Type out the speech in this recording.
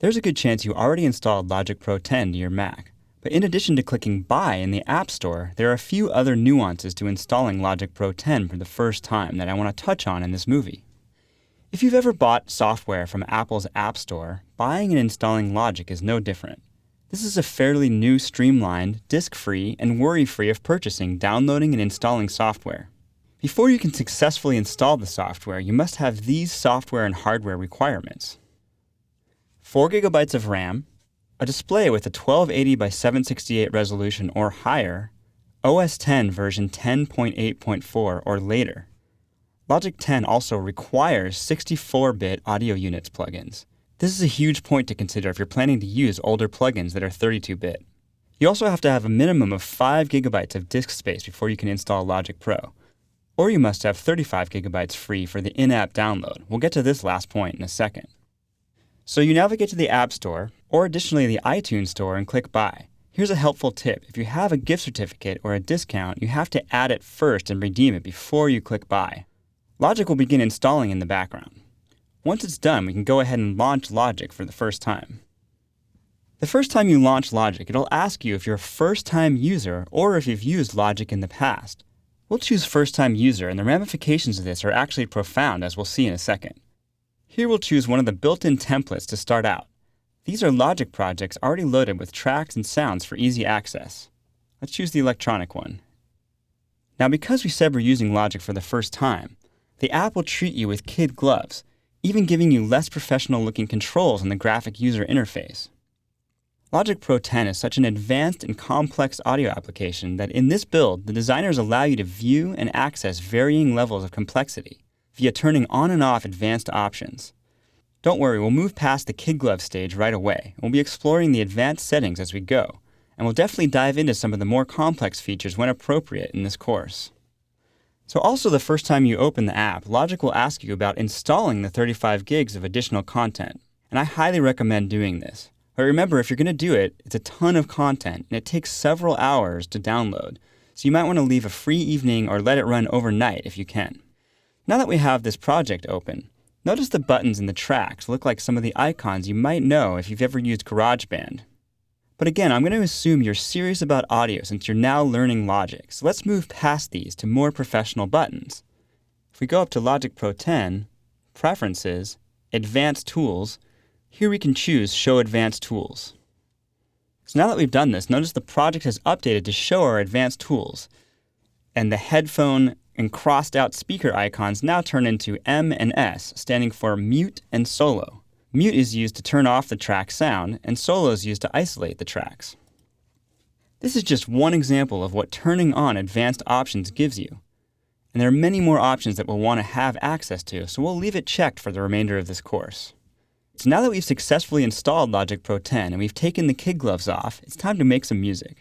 There's a good chance you already installed Logic Pro 10 to your Mac. But in addition to clicking Buy in the App Store, there are a few other nuances to installing Logic Pro 10 for the first time that I want to touch on in this movie. If you've ever bought software from Apple's App Store, buying and installing Logic is no different. This is a fairly new, streamlined, disk-free, and worry-free of purchasing, downloading, and installing software. Before you can successfully install the software, you must have these software and hardware requirements: 4 GB of RAM, a display with a 1280 by 768 resolution or higher, OS X version 10.8.4 or later. Logic 10 also requires 64-bit audio units plugins. This is a huge point to consider if you're planning to use older plugins that are 32-bit. You also have to have a minimum of 5 GB of disk space before you can install Logic Pro. Or you must have 35 GB free for the in-app download. We'll get to this last point in a second. So you navigate to the App Store, or additionally the iTunes Store, and click Buy. Here's a helpful tip. If you have a gift certificate or a discount, you have to add it first and redeem it before you click Buy. Logic will begin installing in the background. Once it's done, we can go ahead and launch Logic for the first time. The first time you launch Logic, it'll ask you if you're a first-time user or if you've used Logic in the past. We'll choose first-time user, and the ramifications of this are actually profound, as we'll see in a second. Here we'll choose one of the built-in templates to start out. These are Logic projects already loaded with tracks and sounds for easy access. Let's choose the electronic one. Now, because we said we're using Logic for the first time, the app will treat you with kid gloves, even giving you less professional-looking controls on the graphic user interface. Logic Pro 10 is such an advanced and complex audio application that in this build, the designers allow you to view and access varying levels of complexity via turning on and off advanced options. Don't worry, we'll move past the kid glove stage right away. We'll be exploring the advanced settings as we go, and we'll definitely dive into some of the more complex features when appropriate in this course. So also the first time you open the app, Logic will ask you about installing the 35 gigs of additional content, and I highly recommend doing this. But remember, if you're going to do it, it's a ton of content, and it takes several hours to download, so you might want to leave a free evening or let it run overnight if you can. Now that we have this project open, notice the buttons and the tracks look like some of the icons you might know if you've ever used GarageBand. But again, I'm going to assume you're serious about audio since you're now learning Logic, so let's move past these to more professional buttons. If we go up to Logic Pro 10, Preferences, Advanced Tools, here we can choose Show Advanced Tools. So now that we've done this, notice the project has updated to show our advanced tools, and the headphone and crossed out speaker icons now turn into M and S, standing for Mute and Solo. Mute is used to turn off the track sound, and Solo is used to isolate the tracks. This is just one example of what turning on advanced options gives you. And there are many more options that we'll want to have access to, so we'll leave it checked for the remainder of this course. So now that we've successfully installed Logic Pro 10 and we've taken the kid gloves off, it's time to make some music.